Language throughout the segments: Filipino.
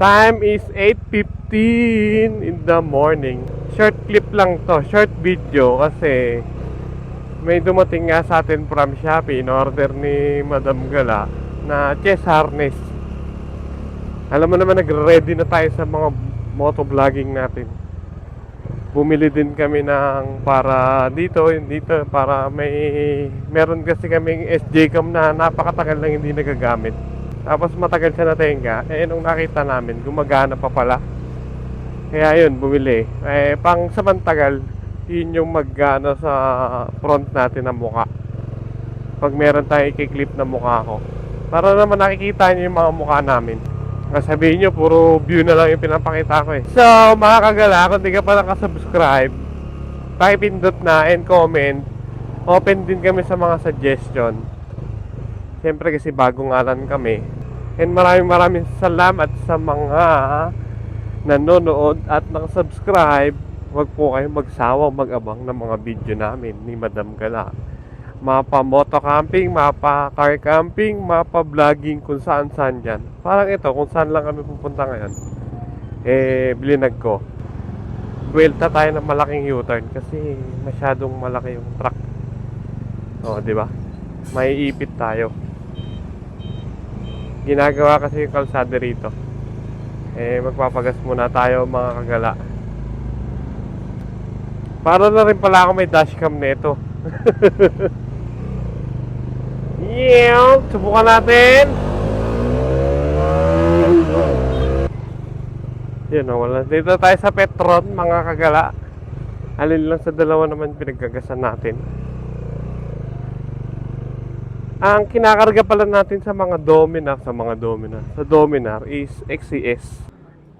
Time is 8:15 in the morning. Short clip lang to, short video kasi may dumating nga sa atin from Shopee in order ni Madam Gala na chest harness. Alam mo naman, nagre-ready na tayo sa mga motovlogging natin. Bumili din kami ng para dito para meron kasi kaming SJ cam na napakatagal lang hindi nagagamit. Tapos matagal siya natenga. Nung nakita namin, gumagana pa pala. Kaya yun, bumili. Pang samantagal, yun yung magana sa front natin ng mukha. Pag meron tayong i-clip na mukha ko. Para naman nakikita nyo yung mga mukha namin. Sabihin nyo, puro view na lang yung pinapakita ko eh. So, mga kagala, kung di ka pa nakasubscribe, pakipindot na and comment. Open din kami sa mga suggestion. Siyempre kasi bagong ngalan kami. And maraming salamat sa mga nanonood at nakasubscribe. Huwag po kayong magsawa mag-abang ng mga video namin ni Madam Gala. Mapa moto camping, mapa car camping, mapa vlogging, kung saan dyan. Parang ito, kung saan lang kami pupunta ngayon. Bilinag ko. Buwelta tayo ng malaking U-turn kasi masyadong malaki yung truck. Di ba? May ipit tayo. Ginagawa kasi yung kalsada rito. Magpapagas muna tayo mga kagala. Para na rin pala ako may dashcam nito. Subukan natin. Yun o, wala. Dito tayo sa Petron mga kagala. Alin lang sa dalawa naman pinaggagasan natin. Ang kinakarga pala natin sa mga Dominar, sa Dominar is XCS.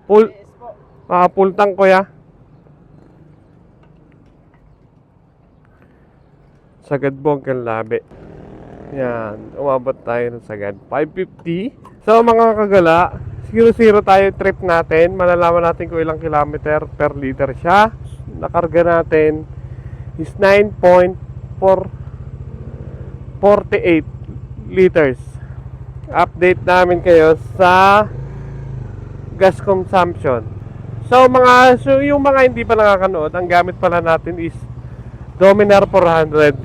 Full tank ko ya. Sagad Bongkang Labi. Yan, umabot tayo ng sagad 550. So mga kagala, 0-0 tayo trip natin. Malalaman natin kung ilang kilometer per liter siya. Nakarga natin is 9.48 liters. Update namin kayo sa gas consumption. So yung mga hindi pa nakakanood, ang gamit pala natin is Dominar 400.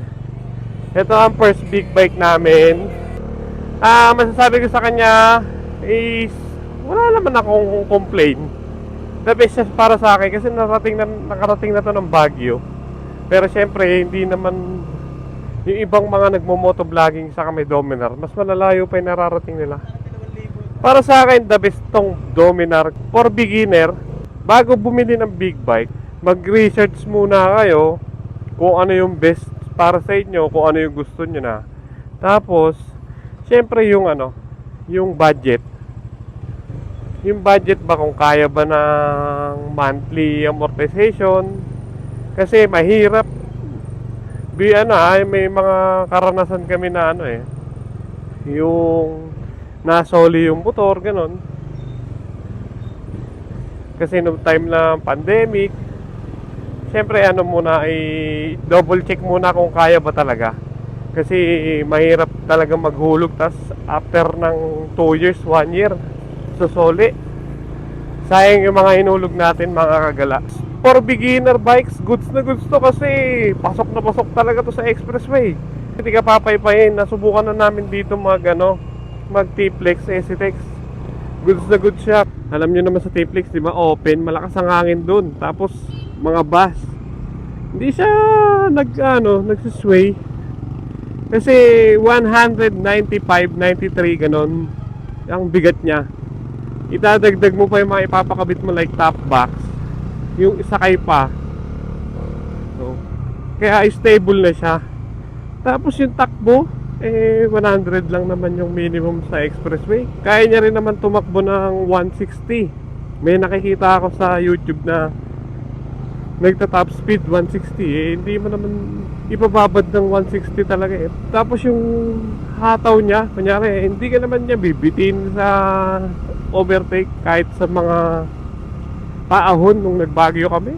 Ito ang first big bike namin. Masasabi ko sa kanya is wala naman akong complain. The best para sa akin kasi nakarating na to ng Baguio. Pero syempre hindi naman yung ibang mga nagmo-motovlogging sa kami Dominar, mas malalayo pa yung nararating nila. Para sa akin, the best tong Dominar for beginner. Bago bumili ng big bike, mag-research muna kayo kung ano yung best para sa inyo, kung ano yung gusto nyo na. Tapos, syempre yung budget. Yung budget ba, kung kaya ba ng monthly amortization. Kasi mahirap. May mga karanasan kami na yung nasoli yung motor, ganon. Kasi no time na pandemic, syempre muna double check muna kung kaya ba talaga. Kasi mahirap talaga maghulog, tas after ng 2 years, 1 year, susoli. Sayang yung mga hinulog natin mga kagala. For beginner bikes, goods na goods to kasi pasok na pasok talaga to sa expressway. Hindi ka papaypayin. Nasubukan na namin dito mag T-Flex, SCTEX. Goods na goods siya. Alam nyo naman sa T-Flex, di ba, open, malakas ang hangin dun. Tapos mga bus, hindi siya nagsisway. Kasi 195, 93 ganon ang bigat niya. Itadagdag mo pa yung mga ipapakabit mo like top box, yung isakay pa. So, kaya stable na siya. Tapos yung takbo 100 lang naman yung minimum sa expressway. Kaya niya rin naman tumakbo ng 160. May nakikita ako sa YouTube na nagta-top speed 160. Hindi mo naman ipababad ng 160 talaga eh. Tapos yung hataw niya, kunyari, hindi ka naman niya bibitin sa overtake kahit sa mga paahon nung nagbagyo kami.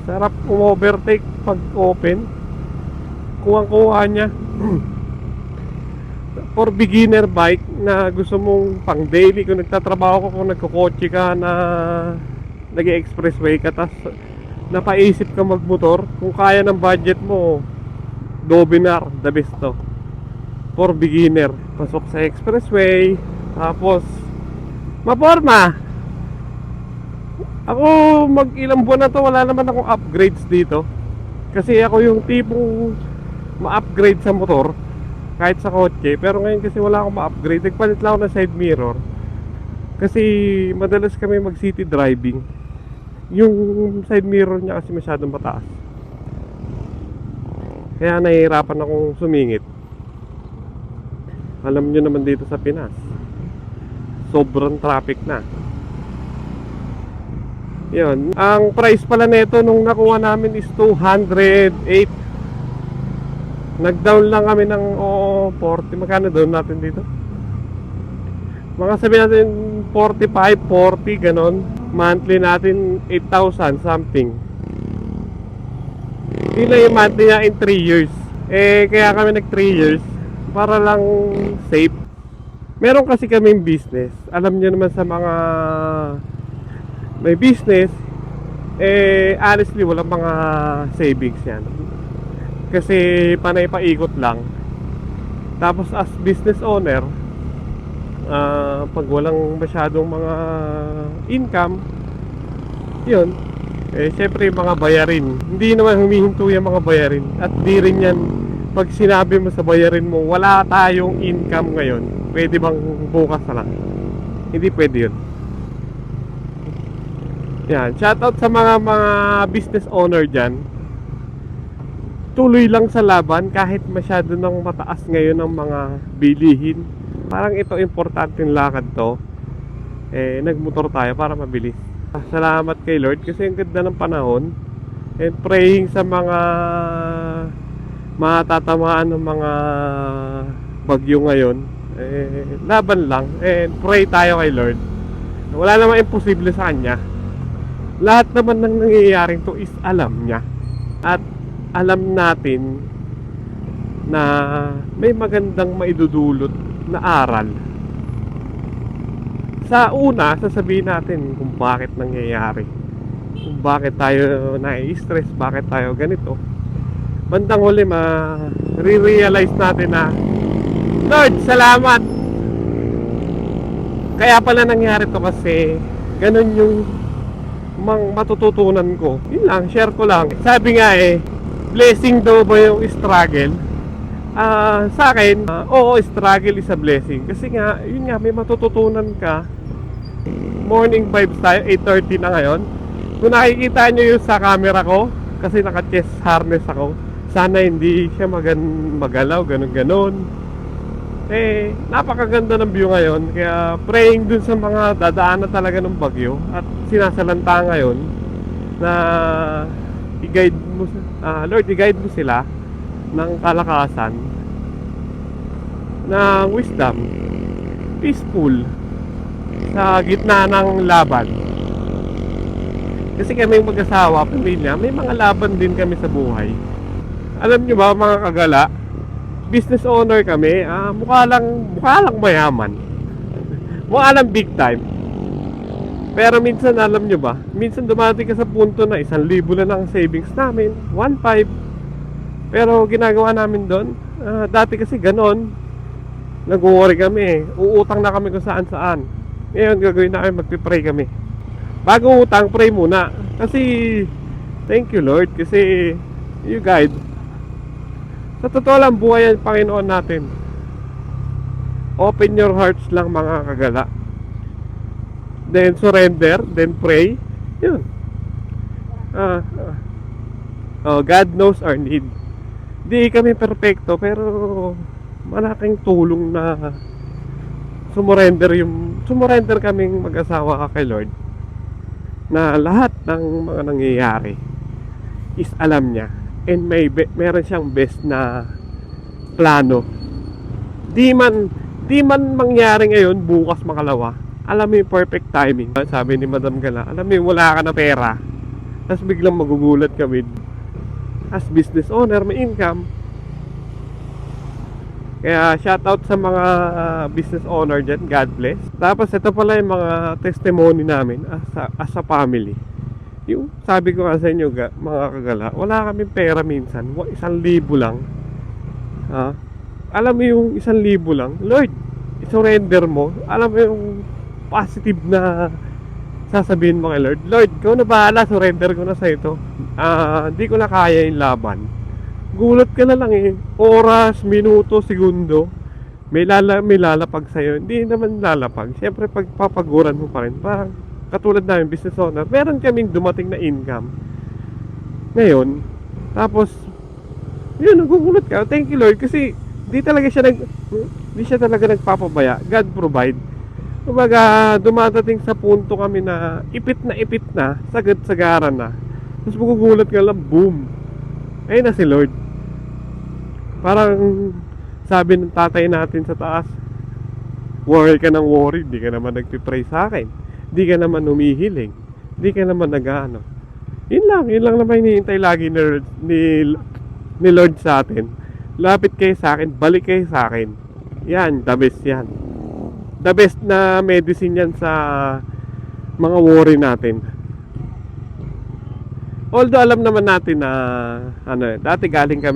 Sarap overtake pag open. Kuwang-kuha niya. for beginner bike na gusto mong pang daily, kung nagtatrabaho ka, kung nagkukotse ka na nag-expressway ka, tas napaisip ka magmotor, kung kaya ng budget mo, Dominar, the best to for beginner. Pasok sa expressway, tapos maporma. Ako mag ilang buwan na to, wala naman akong upgrades dito, kasi ako yung tipong ma-upgrade sa motor kahit sa kotse. Pero ngayon kasi wala akong ma-upgrade, nagpalit lang ako ng side mirror kasi madalas kami mag city driving. Yung side mirror niya kasi masyadong mataas, kaya nahihirapan akong sumingit. Alam nyo naman dito sa Pinas, sobrang traffic na. Yun, ang price pala nito nung nakuha namin is 208. Nag-down lang kami ng 40. Magkano down natin dito? Mga sabihin natin 45, 40, ganon. Monthly natin 8,000 something. Yun lang yung monthly niya in 3 years. Kaya kami nag 3 years para lang safe. Meron kasi kaming business. Alam niyo naman sa mga may business, honestly walang mga savings yan, kasi panay paikot lang. Tapos as business owner, pag walang masyadong mga income, yun, syempre yung mga bayarin, hindi naman humihinto yung mga bayarin. At di rin yan, pag sinabi mo sa bayarin mo, wala tayong income ngayon, pwede bang bukas na lang? Hindi pwede yun. Yan, shoutout sa mga business owner dyan. Tuloy lang sa laban kahit masyado nang mataas ngayon ang mga bilihin. Parang ito importanteng lakad to. Nagmotor tayo para mabilis. Salamat kay Lord kasi ang ganda ng panahon. And praying sa mga matatamaan ng mga bagyo ngayon. Laban lang. And pray tayo kay Lord. Wala namang imposible sa Kanya. Lahat naman ng nangyayaring to is alam niya. At alam natin na may magandang maidudulot na aral. Sa una, sasabihin natin kung bakit nangyayari, kung bakit tayo nai-stress, bakit tayo ganito. Bandang huli, ma-realize natin na Lord, salamat! Kaya pala nangyari to kasi ganun yung matututunan ko. Yun lang, share ko lang. Sabi nga blessing daw ba yung struggle? Sa akin, oo, struggle is a blessing. Kasi nga, yun nga, may matututunan ka. Morning vibes tayo, 8:30 na ngayon. Kung nakikita nyo yung sa camera ko, kasi naka-chest harness ako, sana hindi siya magalaw, ganun-ganun. Napakaganda ng view ngayon. Kaya praying dun sa mga dadaan na talaga ng bagyo at sinasalanta ngayon na i-guide mo, Lord, i-guide mo sila ng kalakasan, ng wisdom, peaceful sa gitna ng laban. Kasi kami mag-asawa, pamilya, may mga laban din kami sa buhay. Alam nyo ba mga kagala, business owner kami, mukha lang mayaman. Mukha lang big time. Pero minsan, alam nyo ba, minsan dumating ka sa punto na 1,000 na lang savings namin, 1,500. Pero ginagawa namin doon, dati kasi ganon, nag-worry kami, uutang na kami kung saan saan. Ngayon gagawin namin, magpipray kami. Bago utang, pray muna. Kasi thank you Lord, kasi you guide. Sa totoo lang, buhay ang Panginoon natin. Open your hearts lang mga kagala. Then surrender, then pray. Yun. God knows our need. Di kami perfecto, pero malaking tulong na sumurrender kaming mag-asawa kay Lord. Na lahat ng mga nangyayari is alam niya. And meron siyang best na plano. Di man mangyari ngayon, bukas makalawa. Alam mo yung perfect timing. Sabi ni Madam Gala, alam mo yung wala ka na pera, tapos biglang magugulat ka with as business owner, may income. Kaya shoutout sa mga business owner dyan, God bless. Tapos ito pala yung mga testimony namin as a family. Yung sabi ko nga sa inyo mga kagala, wala kaming pera minsan, 1,000 lang. Alam mo yung 1,000 lang, Lord, i-surrender mo. Alam mo yung positive na sasabihin mo kay Lord, Lord, ikaw na bahala, surrender ko na sa ito. Hindi ko na kaya yung laban. Gulat ka na lang eh, oras, minuto, segundo, may lalapag sa'yo. Hindi naman lalapag. Siyempre pagpapaguran mo pa rin. Parang katulad namin, business owner, meron kaming dumating na income ngayon. Tapos yun, nagugulat ka. Thank you Lord, kasi di siya talaga nagpapabaya. God provide. Kumbaga dumadating sa punto kami na ipit na, sagad-sagaran na. Tapos magugulat ka lang, boom, ayun na si Lord. Parang sabi ng tatay natin sa taas, worry ka ng worry, di ka naman nagpipray sa akin, di ka naman humihiling, di ka naman nag-ano. Yun lang naman hinihintay lagi ni Lord sa atin. Lapit kayo sa akin, balik kayo sa akin. Yan, the best yan. The best na medicine yan sa mga worry natin. Although alam naman natin na dati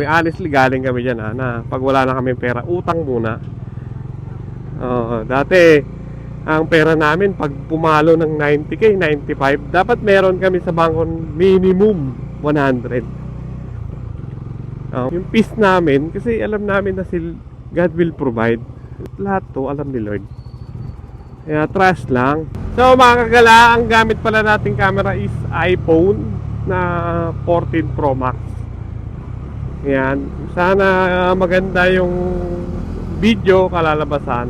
honestly galing kami dyan na pag wala na kami pera, utang muna. Dati ang pera namin pag pumalo ng 90k, 95, dapat meron kami sa bangko minimum 100. Yung peace namin, kasi alam namin na God will provide. Lahat to alam ni Lord. Kaya trust lang. So mga kagala, ang gamit pala nating camera is iPhone na 14 Pro Max. Yan. Sana maganda yung video kalalabasan.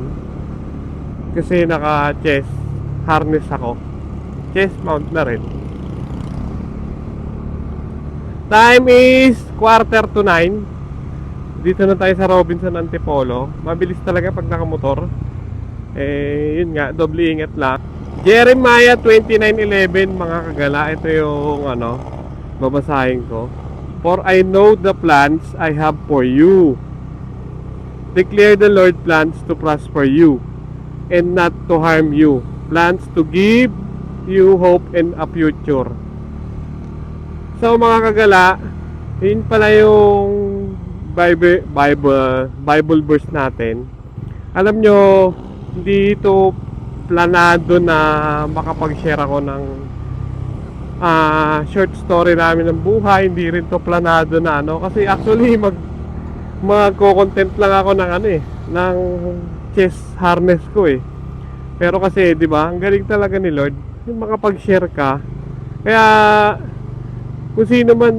Kasi naka chest harness ako. Chest mount na rin. Time is 8:45. Dito na tayo sa Robinson Antipolo. Mabilis talaga pag nakamotor. Yun nga, doble ingat lang. Jeremiah 29:11 mga kagala, ito yung babasahin ko. For I know the plans I have for you, declare the Lord, plans to prosper you and not to harm you, plans to give you hope and a future. So mga kagala, yun pala yung Bible verse natin. Alam nyo, hindi ito planado na makapag-share ako ng short story namin ng buhay. Hindi rin to planado na kasi actually magko-content lang ako ng ng chest harness ko eh. Pero kasi 'di ba, ang galing talaga ni Lord yung makapag-share ka. Kaya kung sino man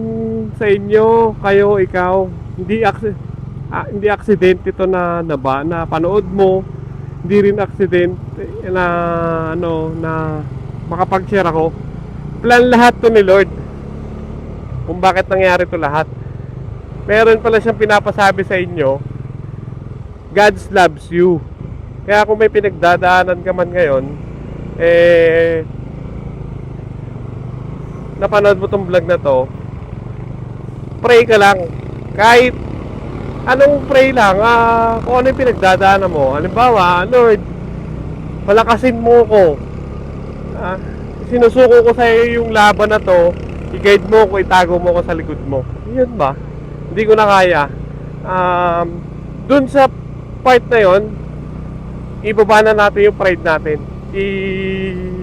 sa inyo, kayo, ikaw, hindi aksidente ito na panood mo. Hindi rin accident na makapag-share ako. Plan lahat to ni Lord kung bakit nangyari to lahat. Meron pala siyang pinapasabi sa inyo, God loves you. Kaya kung may pinagdadaanan ka man ngayon, napanood mo tong vlog na to, pray ka lang. Kahit anong pray lang, kung ano yung pinagdadaanan mo. Halimbawa, Lord, palakasin mo ko. Sinusuko ko sa iyo yung laban na to, i-guide mo ko, itago mo ko sa likod mo. Yun ba? Hindi ko na kaya. Dun sa part na yon, ibaba na natin yung pride natin.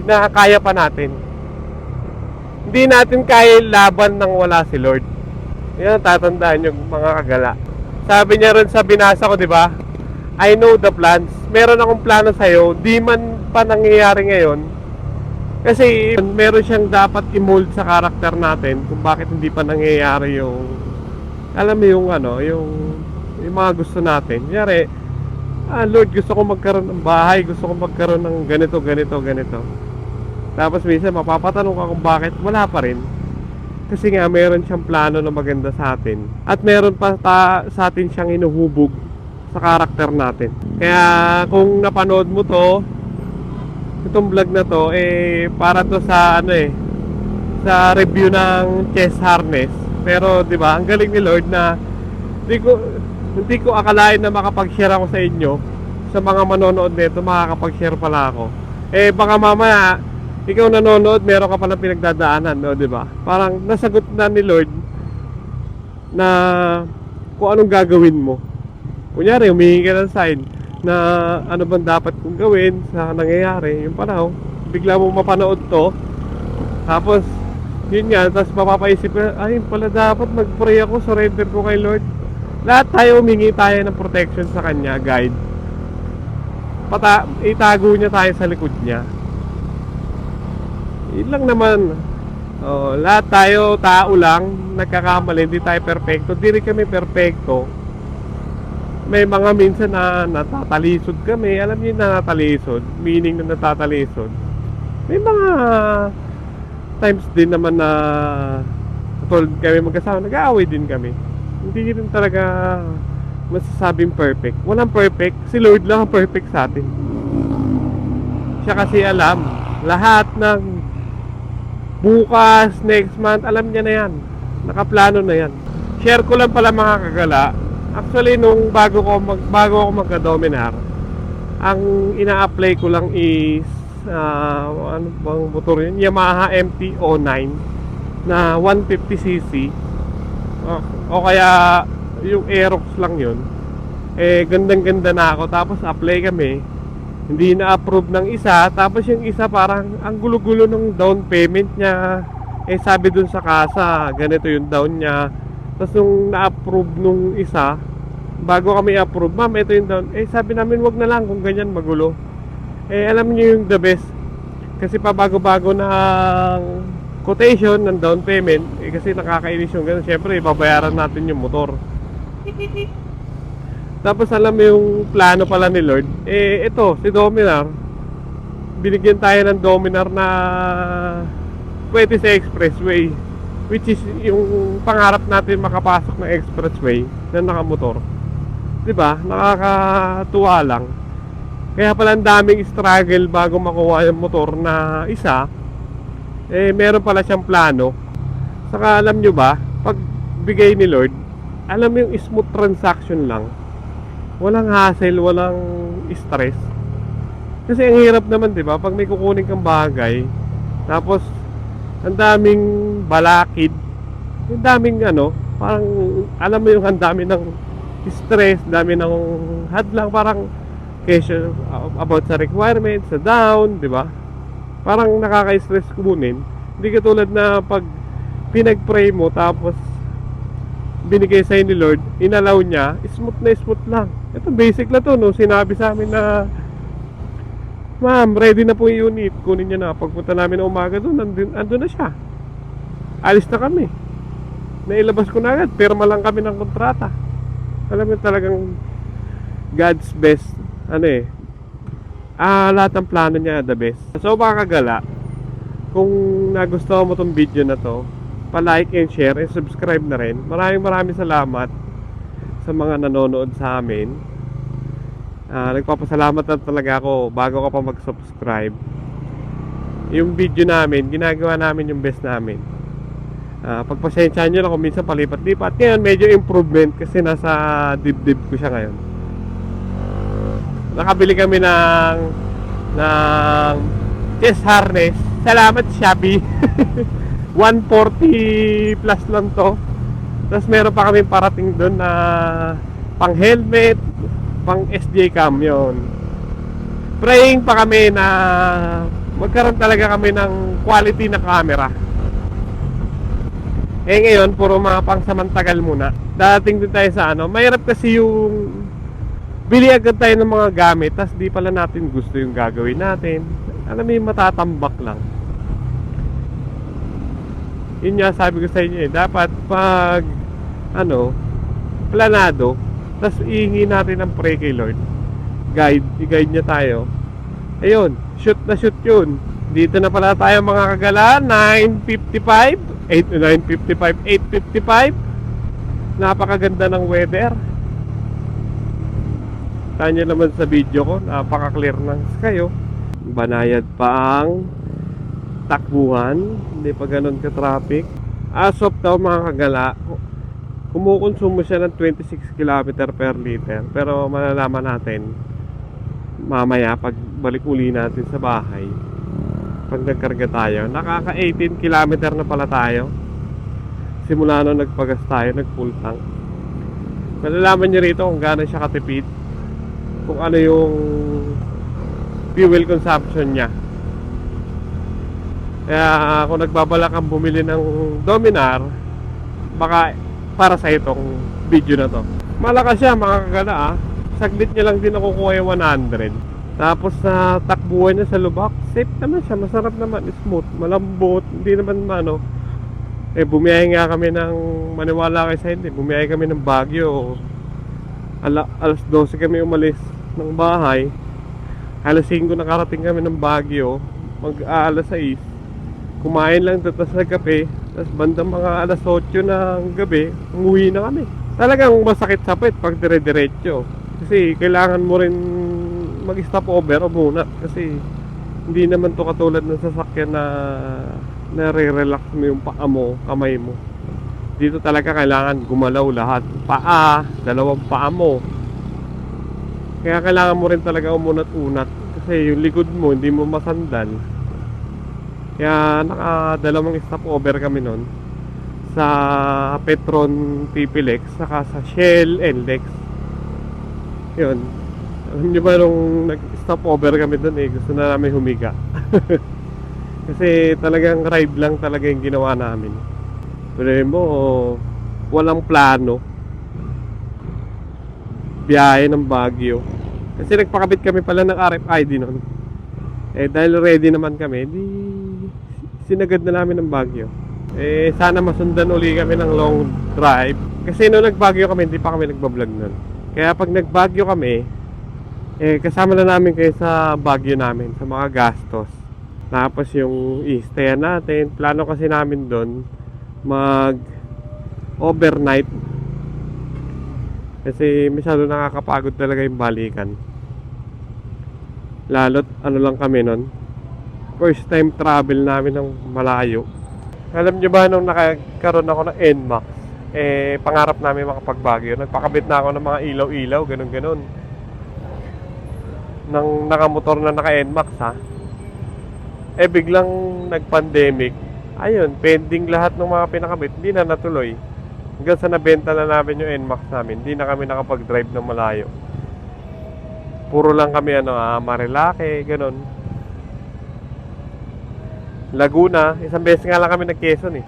Nakakaya pa natin. Hindi natin kaya yung laban nang wala si Lord. Yan, tatandaan yung mga kagala. Sabi niya rin sa binasa ko, di ba? I know the plans. Meron akong plano sa'yo. Di man pa nangyayari ngayon. Kasi meron siyang dapat i-mold sa karakter natin kung bakit hindi pa nangyayari yung, alam mo yung yung mga gusto natin. Kunyari, Lord, gusto ko magkaroon ng bahay. Gusto ko magkaroon ng ganito. Tapos minsan mapapatanong ka kung bakit wala pa rin. Kasi nga meron siyang plano na maganda sa atin. At meron pa sa atin siyang inuhubog sa karakter natin. Kaya kung napanood mo to, itong vlog na to, para to sa sa review ng chest harness. Pero 'di ba, ang galing ni Lord na Hindi ko akalain na makapag-share ako sa inyo. Sa mga manonood nito, makakapag-share pala ako. Eh baka mamaya ikaw nanonood, meron ka palang pinagdadaanan, no, di ba? Parang nasagot na ni Lord na kung anong gagawin mo. Kunyari, humihingi ka ng sign na ano bang dapat kong gawin sa nangyayari. Yung pala, bigla mo mapanood to. Tapos, yun nga, tapos mapapaisip ka, ay pala dapat mag-pray ako, surrender ko kay Lord. Lahat tayo humingi tayo ng protection sa Kanya, guide. Itago niya tayo sa likod niya. Yun lang naman. Lahat tayo tao lang, nagkakamali, hindi tayo perfecto. Hindi rin kami perfecto. May mga minsan na natatalisod kami. Alam niyo yung natatalisod, meaning na natatalisod. May mga times din naman na katulad kami magkasama, nag-aaway din kami. Hindi rin talaga masasabing perfect. Walang perfect, si Lord lang ang perfect sa atin. Siya kasi alam lahat ng bukas, next month, alam niya na yan. Nakaplano na yan. Share ko lang pala mga kagala. Actually, nung bago ako magka-Dominar, ang ina-apply ko lang is ano bang motor yun? Yamaha MT-09 na 150cc. O kaya yung Aerox lang yun. Eh, gandang-ganda na ako. Tapos apply kami. Hindi na-approve ng isa. Tapos yung isa parang ang gulo-gulo ng down payment niya. Eh, sabi dun sa kasa, ganito yung down niya. Tapos nung na-approve nung isa, bago kami approve, ma'am, ito yung down. Eh, sabi namin, wag na lang kung ganyan magulo. Eh, alam niyo yung the best. Kasi pa bago-bago ng quotation ng down payment, eh, kasi nakakainis yung ganun. Siyempre, babayaran natin yung motor. Tapos alam mo yung plano pala ni Lord, eh ito, si Dominar, binigyan tayo ng Dominar na pwede sa expressway, which is yung pangarap natin makapasok ng expressway na nakamotor. Diba? Nakakatuwa lang. Kaya pala ang daming struggle bago makuha yung motor na isa. Eh meron pala siyang plano. Saka alam nyo ba, pag bigay ni Lord, alam mo yung smooth transaction lang. Walang hassle, walang stress. Kasi ang hirap naman, 'di ba? Pag may kukunin kang bagay, tapos ang daming balakid, ang daming parang alam mo yung ang dami ng stress, dami ng hadlang, parang question about sa requirements, sa down, 'di ba? Parang nakaka-stress kunin. Hindi katulad na pag pinag-pray mo tapos binigay sa'yo ni Lord, inalaw niya, smooth na smooth lang. Ito basic lang to, no? Sinabi sa amin na, ma'am, ready na po yung unit, kunin niya na. Pagpunta namin na umaga doon, andun na siya. Alis na kami. Nailabas ko na agad, pirma lang kami ng kontrata. Alam mo talagang God's best. Lahat ng plano niya, the best. So mga kagala, kung nagustuhan mo tong video na to, pa-like and share and subscribe na rin. Maraming salamat sa mga nanonood sa amin. Nagpapasalamat na talaga ako bago ka pa mag-subscribe. Yung video namin, ginagawa namin yung best namin. Pagpasensyahan nyo lang kung minsan palipat-lipat. Ngayon medyo improvement kasi nasa dibdib ko siya ngayon. Nakabili kami ng chest harness. Salamat Shopee. 140 plus lang to. Tapos meron pa kami parating doon na pang helmet, pang SJ cam yun. Praying pa kami na magkaroon talaga kami ng quality na camera. Eh ngayon puro mga pangsamantagal muna. Dating din tayo sa mahirap kasi yung bili agad tayo ng mga gamit tapos di pala natin gusto yung gagawin natin. Alam mo yung matatambak lang. Yun nga sabi ko sa inyo dapat pag planado, tas ihingi natin ng pray kay Lord, i-guide niya tayo. Ayun, shoot na shoot yun. Dito na pala tayo mga kagala. 8:55 napakaganda ng weather. Tanya naman sa video ko, napaka-clear ng sky. Banayad pa ang takbuhan, hindi pa ganun ka-traffic. As of daw mga kagala, kung kumukonsumo siya ng 26 kilometer per liter. Pero malalaman natin mamaya pag balik uli natin sa bahay, pag nagkarga tayo. Nakaka 18 kilometer na pala tayo simula nung nagpagas tayo, nag full tank. Malalaman nyo rito kung gaano siya katipid, kung ano yung fuel consumption niya. Kaya kung nagbabalak kang bumili ng Dominar, baka para sa itong video na to. Malakas siya, makakagana ah. Saglit niya lang din nakukuha yung 100. Tapos sa takbuhan niya sa lubak, safe naman siya, masarap naman, smooth, malambot, hindi naman bumiyahe nga kami ng, maniwala kayo sa hindi, bumiyahe kami ng Baguio. Alas 12 kami umalis ng bahay, alas 5 nakarating kami ng Baguio, alas 6 kumain lang, tapos nagkape, tapos bandang mga alas 8 ng gabi umuwi na kami. Talagang masakit sa puwet pag dire-diretso, kasi kailangan mo rin mag-stop over o muna, kasi hindi naman to katulad ng sasakyan na nare-relax mo yung paa mo, kamay mo. Dito talaga kailangan gumalaw lahat, paa, dalawang paa mo. Kaya kailangan mo rin talaga umunat-unat, kasi yung likod mo hindi mo masandal. Kaya nakadalawang stopover kami nun, sa Petron Pipilex saka sa Shell NLEX. Yun, alam nyo ba nung nag-stopover kami dun gusto na namin humiga. Kasi talagang ride lang talaga yung ginawa namin. Pero mo, walang plano, biyahe ng Baguio. Kasi nagpakabit kami pala ng RFID nun. Dahil ready naman kami, di sinagad na namin ng Baguio. Sana masundan uli kami ng long drive. Kasi nung nag-Baguio kami, hindi pa kami nagbablog nun. Kaya pag nag-Baguio kami, kasama na namin kayo sa Baguio namin, sa mga gastos. Tapos yung i-stay natin, plano kasi namin doon mag overnight. Kasi masyado nakakapagod talaga yung balikan. Lalo't ano lang kami nun, first time travel namin ng malayo. Alam nyo ba nung nakakaroon ako ng NMAX, pangarap namin makapag-Baguio. Nagpakabit na ako ng mga ilaw-ilaw, ganun-ganun. Nang nakamotor na naka-NMAX ha. Biglang nag-pandemic. Ayun, pending lahat ng mga pinakabit, hindi na natuloy. Hanggang sa nabenta na namin yung NMAX namin, hindi na kami nakapag-drive ng malayo. Puro lang kami Marilake, ganun. Laguna, isang beses nga lang kami nag-Quezon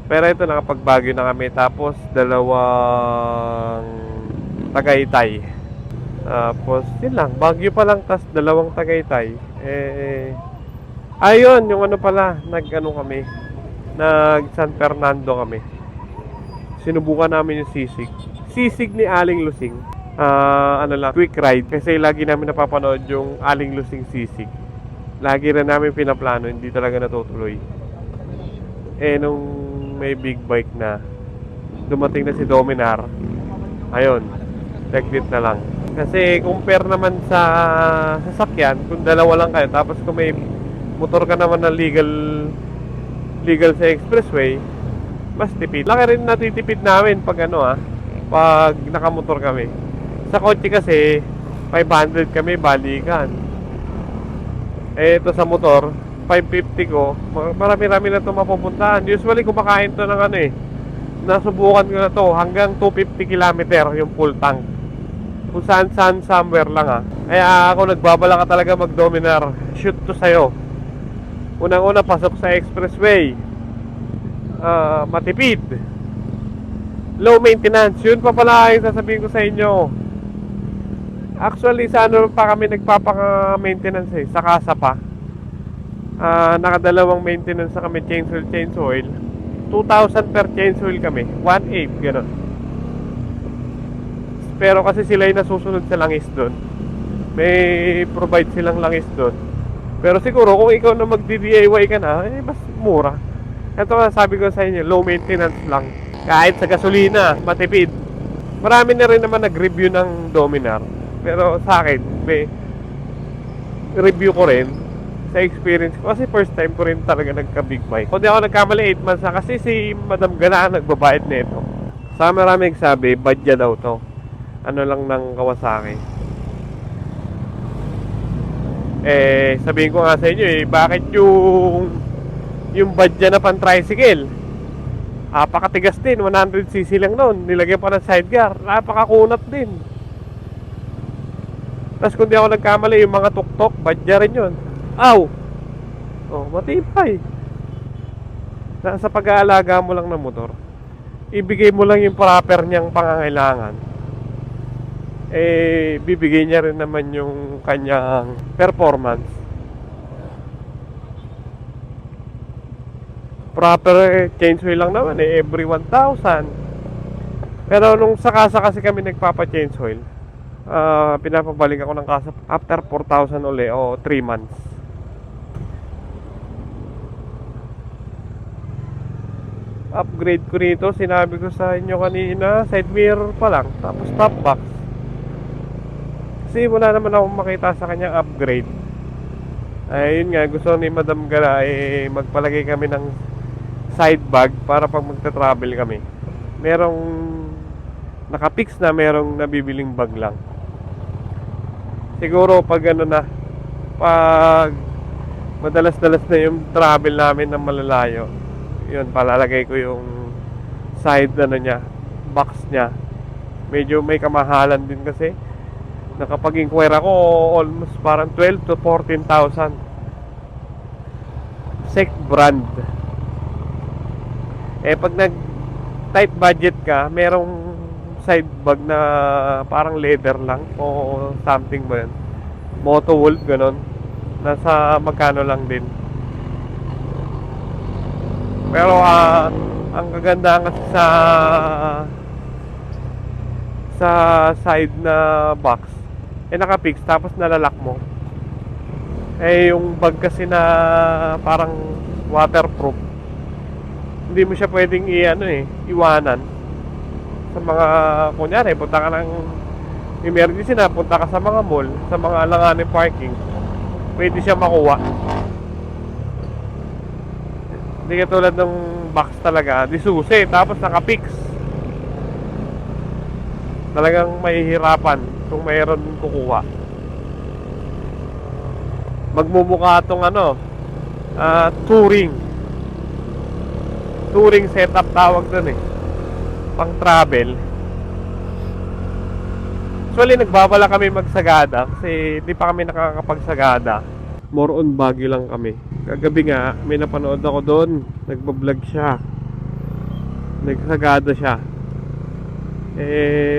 Pero ito, nakapag-Baguio na kami. Tapos dalawang Tagaytay. Tapos yun lang, Baguio pa lang, tas dalawang Tagaytay. Ayun, yung pala, kami, nag San Fernando kami. Sinubukan namin yung sisig. Sisig ni Aling Lusing. Quick ride. Kasi lagi namin napapanood yung Aling Lusing sisig. Lagi rin namin pinaplano, hindi talaga natutuloy. Nung may big bike na, dumating na si Dominar, ayun, seglit na lang. Kasi compare naman sa sasakyan, kung dalawa lang kayo, tapos kung may motor ka naman na legal sa expressway, mas tipid. Laki rin natitipid namin pag pag nakamotor kami. Sa kotse kasi 500 kami balikan. Ito sa motor 550 ko, marami-rami na ito mapupuntahan. Usually kumakain to ng nasubukan ko na to hanggang 250 km yung full tank. Kung saan somewhere lang Kaya ako nagbabala ka talaga mag-Dominar, shoot to sa'yo. Unang-una, pasok sa expressway, matipid, low maintenance. Yun pa pala yung sasabihin ko sa inyo. Actually, sa pa kami nagpapaka-maintenance sa kasa pa. Nakadalawang maintenance na kami, change oil. 2,000 per change oil kami, 1/8, gano'n. Pero kasi sila yung nasusunod sa langis doon. May provide silang langis doon. Pero siguro kung ikaw na magdi-DIY ka na, mas mura. Ito sabi ko sa inyo, low maintenance lang. Kahit sa gasolina, matipid. Marami na rin naman nag-review ng Dominar. Pero sa akin, may review ko rin sa experience ko. Kasi first time ko rin talaga nagka-big bike. Kung di ako nagkamali, 8 months na kasi si Madam Gana nagbabayad nito. Sa marami nagsabi, badya daw to. Ano lang ng Kawasaki. Sabihin ko nga sa inyo bakit yung badya na pan tricycle? Napakatigas din, 100cc lang noon. Nilagyan pa ng sidecar, napakakunat din. Tapos kung di ako nagkamali, yung mga tuktok, badya rin yun. Aw! Oh, matibay. Nasa pag-aalaga mo lang ng motor, ibigay mo lang yung proper niyang pangangailangan, bibigay niya rin naman yung kanyang performance. Proper change oil lang naman every 1,000. Pero nung sa kasa kasi kami nagpapa-change oil, pinapabalik ako ng kasa after 4,000 uli o 3 months. Upgrade ko nito, sinabi ko sa inyo kanina, side mirror pa lang, tapos top box. Kasi wala naman akong makita sa kanyang upgrade. Ayun nga, gusto ni Madam Gala magpalagay kami ng side bag para pag magta-travel kami, merong nakapix na, merong nabibiling bag lang. Siguro pag ano na, pag madalas-dalas na yung travel namin ng malalayo, yun, palalagay ko yung side ano niya, box niya. Medyo may kamahalan din kasi. Nakapag-inquire ako, almost parang 12 to 14,000. SEC brand. Pag nag-tight budget ka, merong side bag na parang leather lang o something ba yun, Moto Wolf, ganon. Nasa magkano lang din. Pero ang kagandahan kasi sa side na box, nakapix tapos nalalak mo. Yung bag kasi na parang waterproof, hindi mo siya pwedeng iwanan. Sa mga, kunyari, punta ka ng emergency na, punta ka sa mga mall, sa mga alanganing parking, pwede siya makuha. Hindi katulad ng box talaga, di susi, tapos nakapix. Talagang mahihirapan kung mayroon kukuha. Magmumukha itong touring setup tawag dun pang travel. Actually nagbabala kami magsagada kasi di pa kami nakakapagsagada. More on Baguio lang kami. Kagabi nga may napanood ako doon, nagbablog siya, nagsagada siya.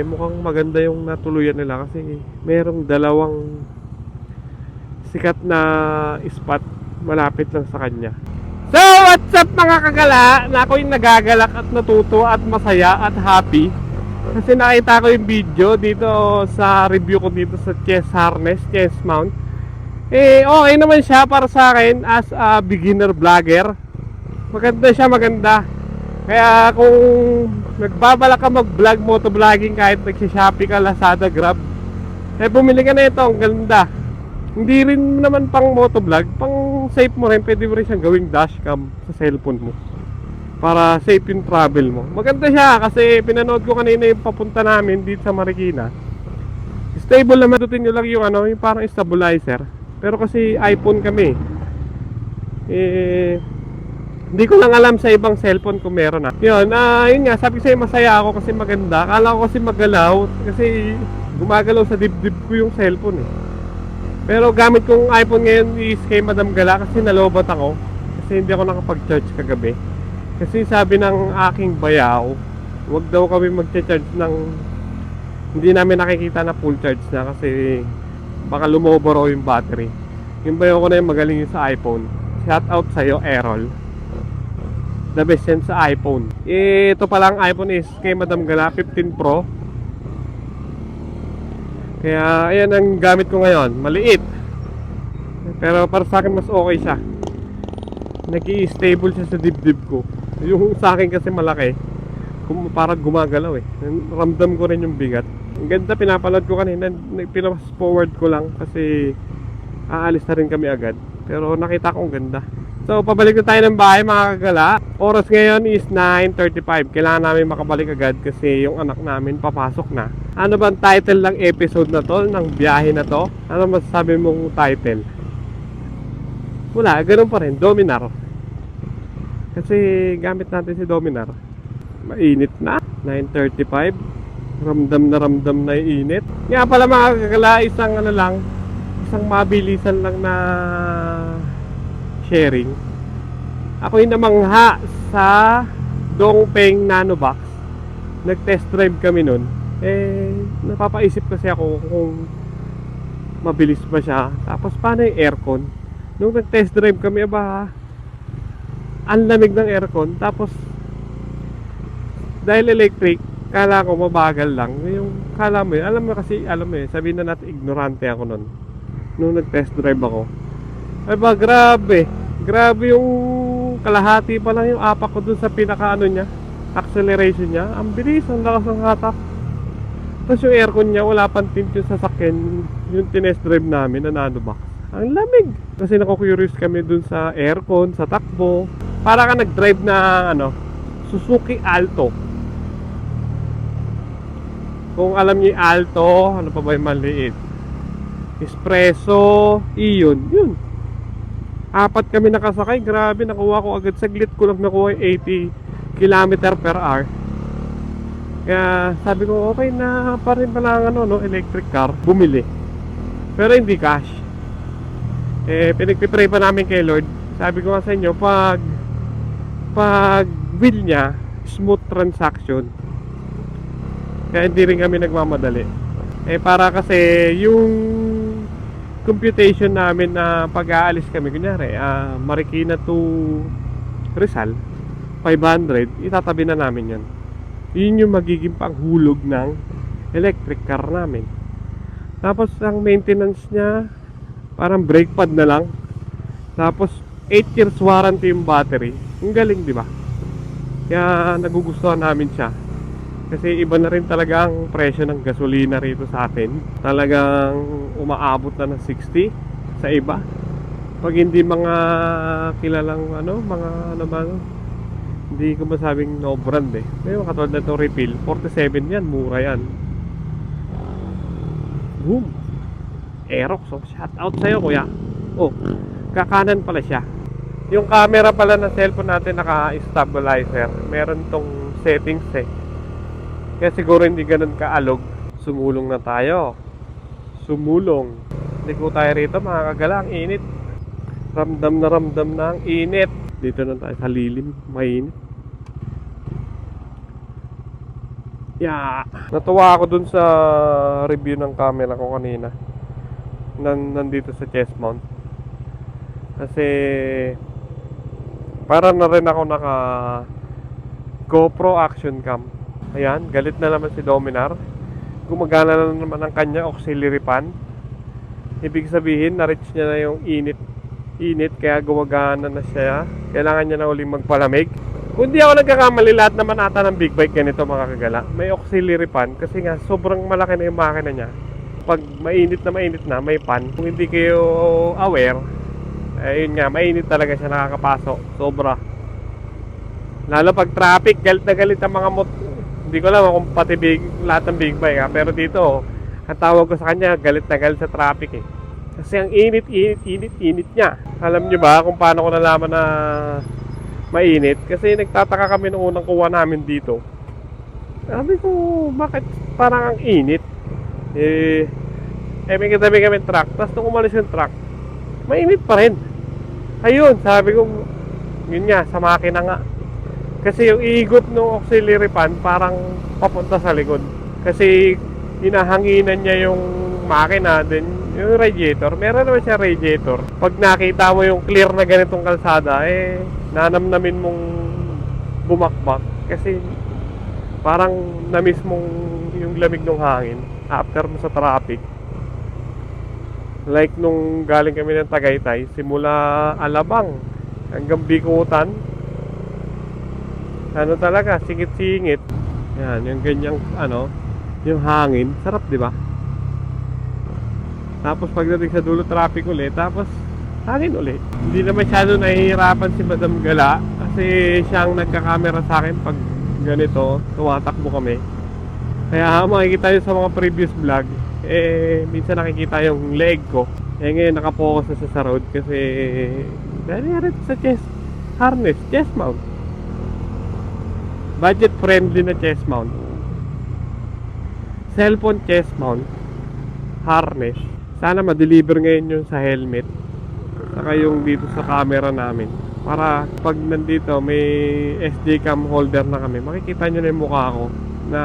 Mukhang maganda yung natuluyan nila kasi merong dalawang sikat na spot malapit lang sa kanya. So what's up mga kagala, na ako yung nagagalak at natuto at masaya at happy kasi nakita ko yung video dito sa review ko dito sa chest harness, chest mount. Okay naman siya para sa akin as a beginner vlogger. Maganda siya, maganda. Kaya kung nagbabalak ka mag-vlog, motovlogging, kahit nagsishopee ka, Lazada, Grab, bumili ka na ito, ang ganda. Hindi rin naman pang motovlog, pang safe mo rin, pwede mo rin siyang gawing dashcam sa cellphone mo para safe yung travel mo. Maganda siya kasi pinanood ko kanina yung papunta namin dito sa Marikina. Stable naman, tutin nyo lang yung yung parang stabilizer. Pero kasi iPhone kami, hindi ko lang alam sa ibang cellphone kung meron na. Yun nga, sabi ko sa'yo masaya ako kasi maganda. Akala ko kasi magalaw kasi gumagalaw sa dibdib ko yung cellphone Pero gamit kong iPhone ngayon is kay Madam Gala kasi nalobat ako. Kasi hindi ako nakapag-charge kagabi. Kasi sabi ng aking bayaw, wag daw kami mag-charge ng hindi namin nakikita na full charge na kasi baka lumobo raw yung battery. Yung bayaw ko na yung magaling yung sa iPhone. Shout out sa'yo, Errol. The best yan sa iPhone. Ito palang iPhone is kay Madam Gala 15 Pro. Kaya ayan ang gamit ko ngayon. Maliit, pero para sa akin mas okay siya. Nag-i-stable siya sa dibdib ko. Yung sa akin kasi malaki, parang gumagalaw Ramdam ko rin yung bigat. Ang ganda, pinapanood ko kanina. Pinas forward ko lang kasi aalis na rin kami agad. Pero nakita ko ang ganda. So, pabalik na tayo ng bahay mga kagala. Oras ngayon is 9:35. Kailangan namin makabalik agad kasi yung anak namin papasok na. Ano bang title ng episode na to, ng biyahe na to? Ano masasabi mong title? Wala, ganun pa rin, Dominar. Kasi gamit natin si Dominar. Mainit na, 9:35. Ramdam na yung init. Nga pala mga kagala, isang mabilisan lang na sharing. Ako yung namangha sa Dongpeng Nanobox. Nag-test drive kami nun. Napapaisip kasi ako kung mabilis ba siya. Tapos paano yung aircon? Nung nag-test drive kami, ang lamig ng aircon. Tapos dahil electric, kala ko mabagal lang. Yung kala mo yun, alam mo sabihin na natin ignorante ako nun. Nung nag-test drive ako. Grabe yung kalahati pa lang yung apak ko dun sa niya, acceleration niya. Ang bilis, ang lakas ng hatak. Tapos yung aircon niya, wala pang tint yung sasakyan, yung tinest drive namin na Nanobox. Ang lamig. Kasi naku-curious kami dun sa aircon, sa takbo. Para ka nag-drive na Suzuki Alto. Kung alam niyo yung Alto, ano pa ba yung maliit? Espresso, yun. 4 kami nakasakay, grabe, nakuha ko agad, saglit ko lang nakuha 80 km/h. Kaya sabi ko, okay na pa rin pala electric car, bumili. Pero hindi cash. Pinagpipray pa namin kay Lord. Sabi ko nga sa inyo, pag will niya, smooth transaction. Kaya hindi rin kami nagmamadali. Para kasi yung computation namin na pag-aalis kami, kunyari Marikina to Rizal 500, itatabi na namin yun yung magiging panghulog ng electric car namin. Tapos ang maintenance niya parang brake pad na lang. Tapos 8 years warranty yung battery. Ang galing, di ba? Kaya nagugustuhan namin siya. Kasi iba na rin talaga ang presyo ng gasolina rito sa atin. Talagang umaabot na ng 60 sa iba. Pag hindi mga kilalang hindi ko masabing no brand May mga katulad na itong refill, 47 yan, mura yan. Boom! Aerox, shout out sa'yo kuya. Kakanan pala siya. Yung camera pala ng cellphone natin naka-stabilizer. Meron tong settings Kaya siguro hindi ganun kaalog. Sumulong na tayo. Liko tayo rito mga kagala. Ang init. Ramdam na ang init. Dito na tayo sa lilim. Mainit. Natuwa ako dun sa review ng camera ko kanina. Nandito sa chest mount. Kasi para na rin ako naka GoPro action cam. Ayan, galit na naman si Dominar. Gumagana na naman ang kanya auxiliary fan. Ibig sabihin, na-reach niya na yung init, kaya gumagana na siya. Kailangan niya na uling magpalamig. Kung di ako nagkakamali, lahat naman ata ng big bike ganito mga kagala. May auxiliary fan kasi nga sobrang malaki na yung makina niya. Pag mainit na, may fan. Kung hindi kayo aware, ayun nga, mainit talaga siya nakakapasok. Sobra. Lalo pag traffic, galit na galit ang mga hindi ko alam kung pati lahat ng big bike pero dito, ang tawag ko sa kanya, galit na galit sa traffic Kasi ang init niya. Alam nyo ba kung paano ko nalaman na mainit? Kasi nagtataka kami nung unang kuha namin dito. Sabi ko, bakit parang ang init? May katabi kami truck. Tapos nung umalis yung truck, mainit pa rin. Ayun, sabi ko, yun nga, sa makina nga. Kasi yung igot ng auxiliary fan parang papunta sa likod. Kasi hinahanginan niya yung makina, din yung radiator. Meron naman siya radiator. Pag nakita mo yung clear na ganitong kalsada, nanamnamin mong bumakbak. Kasi parang na-miss mong yung lamig ng hangin after mo sa traffic. Like nung galing kami ng Tagaytay, simula Alabang hanggang Bikutan, talaga, singit-singit. Yan, yung ganyang yung hangin, sarap, di ba? Tapos pagdating sa dulo, traffic ulit. Tapos Akin uli. Hindi na masyado nahihirapan si Madam Gala kasi siyang nagka-camera sa akin pag ganito, tumatakbo kami. Kaya makikita nyo sa mga previous vlog, minsan nakikita yung leg ko. Ngayon nakapokus na sa road kasi dahil sa chest harness, chest mount. Budget friendly na chest mount. Cellphone chest mount. Harness. Sana ma-deliver ngayon yung sa helmet. Saka yung dito sa camera namin. Para pag nandito may SD cam holder na kami, makikita nyo na yung mukha ko na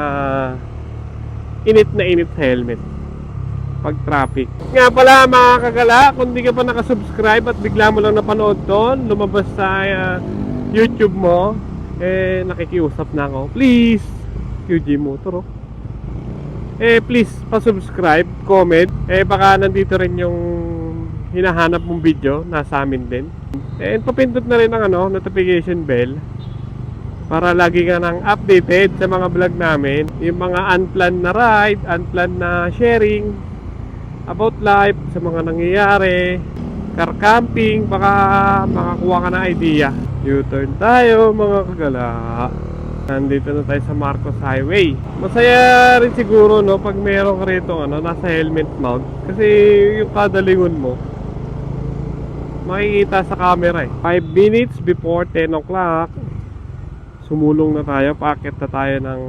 init na init sa helmet pag traffic. Nga pala mga kagala, kung di ka pa nakasubscribe at bigla mo lang napanood to, lumabas sa YouTube mo, nakikiusap na ako. Please, QG Motor please, pa-subscribe, comment. Baka nandito rin yung hinahanap mong video, nasa amin din. Papindot na rin ang notification bell para lagi ka nang updated sa mga vlog namin. Yung mga unplanned na ride, unplanned na sharing about life, sa mga nangyayari, car camping, baka makakuha ka ng idea. U-turn tayo mga kagala. Nandito na tayo sa Marcos Highway. Masaya rin siguro pag meron ka rito nasa helmet mount. Kasi yung kada lingon mo makikita sa camera 5 minutes before 10 o'clock sumulong na tayo, paakit na tayo ng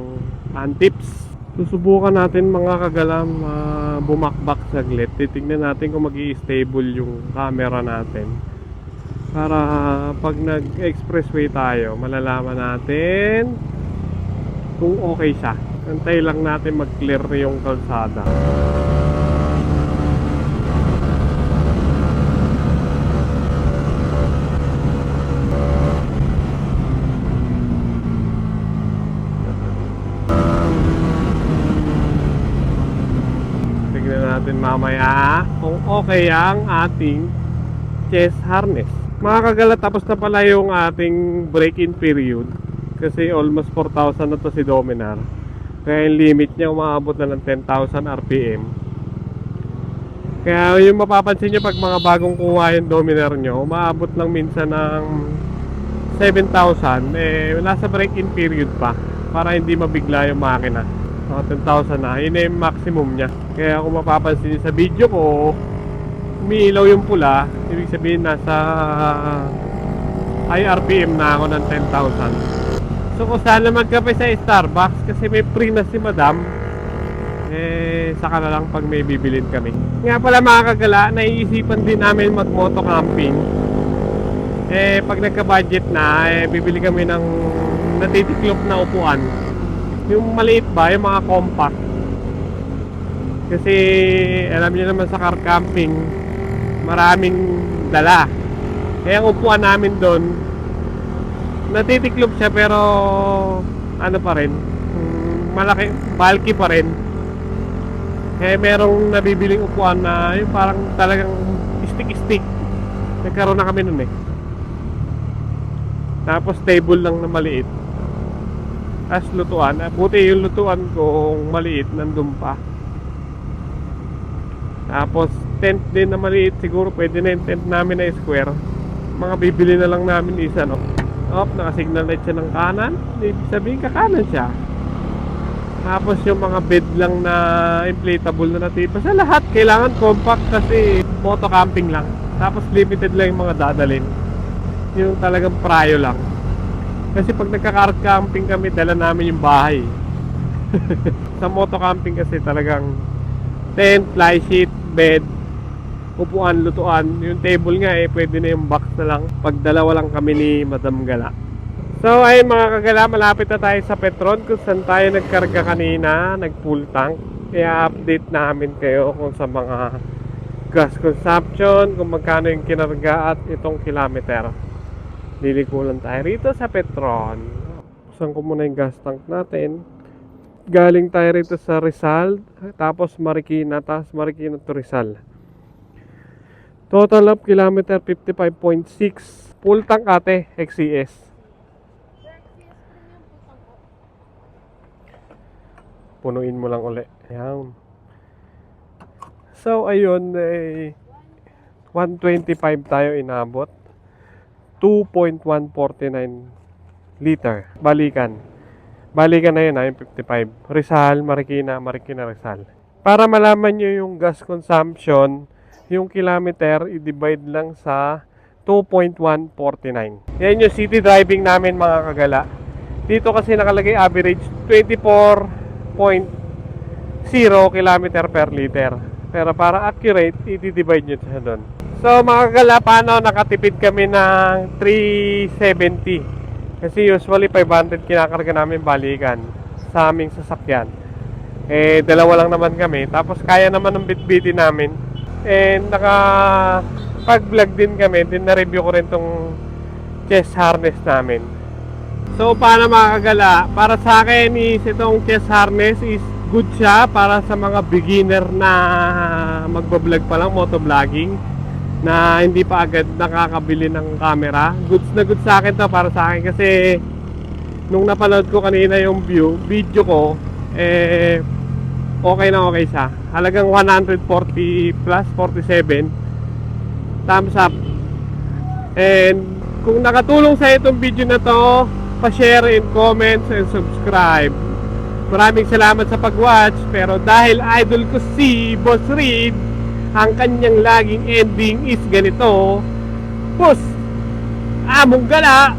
Antips. Susubukan natin mga kagalam bumakbak saglit. Titignan natin kung mag-i-stable yung camera natin para pag nag-expressway tayo malalaman natin kung okay siya. Antay lang natin mag-clear yung kalsada. Natin mamaya kung okay ang ating chest harness. Mga kagala, tapos na pala yung ating break-in period kasi almost 4,000 na to si Dominar. Kaya yung limit niya umaabot na ng 10,000 RPM. Kaya yung mapapansin nyo pag mga bagong kuha yung Dominar nyo, umaabot lang minsan ng 7,000 nasa break-in period pa para hindi mabigla yung makina. 10,000 na, yun yung maximum niya. Kaya kung mapapansin sa video ko, umiilaw yung pula, ibig sabihin nasa high RPM na ako ng 10,000. So kung sana magkape sa Starbucks kasi may free na si Madam, saka na lang pag may bibilin kami. Nga pala mga kagala, naiisipan din namin mag moto camping. Pag nagka-budget na, bibili kami ng natitiklop na upuan. Yung maliit ba, yung mga compact. Kasi alam niyo naman sa car camping, maraming dala. Kaya ang upuan namin doon, natitiklop siya pero ano pa rin, malaki, bulky pa rin. Kaya merong nabibiling upuan na yung parang talagang stick-stick. Nagkaroon na kami nun Tapos table lang na maliit. As lutuan, buti yung lutuan ko maliit nandun pa. Tapos tent din na maliit, siguro pwede na yung tent namin na square. Mga bibili na lang namin isa naka-signal light siya ng kanan, ibig sabihin kakanan siya. Tapos yung mga bed lang na inflatable na natipa. Sa lahat kailangan compact kasi moto camping lang. Tapos limited lang yung mga dadalhin. Yung talagang prayo lang. Kasi pag nagka-car camping kami, dala namin yung bahay. Sa moto camping kasi talagang tent, fly sheet, bed, upuan, lutuan. Yung table nga pwede na yung box na lang. Pag dalawa lang kami ni Madam Gala. So ayun mga kagala, malapit na tayo sa Petron kung saan tayo nagkarga kanina, nag full tank. Kaya update namin kayo kung sa mga gas consumption, kung magkano yung kinarga at itong kilometer. Lilikulan tayo rito sa Petron. Buksan ko muna yung gas tank natin. Galing tayo rito sa Rizal, tapos Marikina, tapos Marikina to Rizal. Total of kilometer 55.6. Full tank ate, XCS. Punuin mo lang uli. Ayan. So ayun, 125 tayo inabot. 2.149 liter. Balikan. Balikan na yun, yung 55. Rizal, Marikina, Marikina, Rizal. Para malaman nyo yung gas consumption, yung kilometer, i-divide lang sa 2.149. Yan yung city driving namin mga kagala. Dito kasi nakalagay average 24.0 kilometer per liter. Pero para accurate, i-divide nyo siya doon. So mga kagala, paano nakatipid kami ng 370? Kasi usually 500 kinakarga namin balikan sa aming sasakyan. Eh, dalawa lang naman kami. Tapos kaya naman ng bitbitin namin. And pag-vlog din kami, din na-review ko rin tong chest harness namin. So, paano mga kagala? Para sa akin is itong chest harness is good siya para sa mga beginner na magbablog pa lang, motovlogging, na hindi pa agad nakakabili ng camera. Goods na goods sa akin to para sa akin kasi nung napanood ko kanina yung video ko, okay na okay siya. Halagang 140 plus 47 thumbs up. And kung nakatulong sa itong video na to, pa-share and comments and subscribe. Maraming salamat sa pag-watch. Pero dahil idol ko si Boss Reed, ang kanyang laging ending is ganito: Puss! Among gala!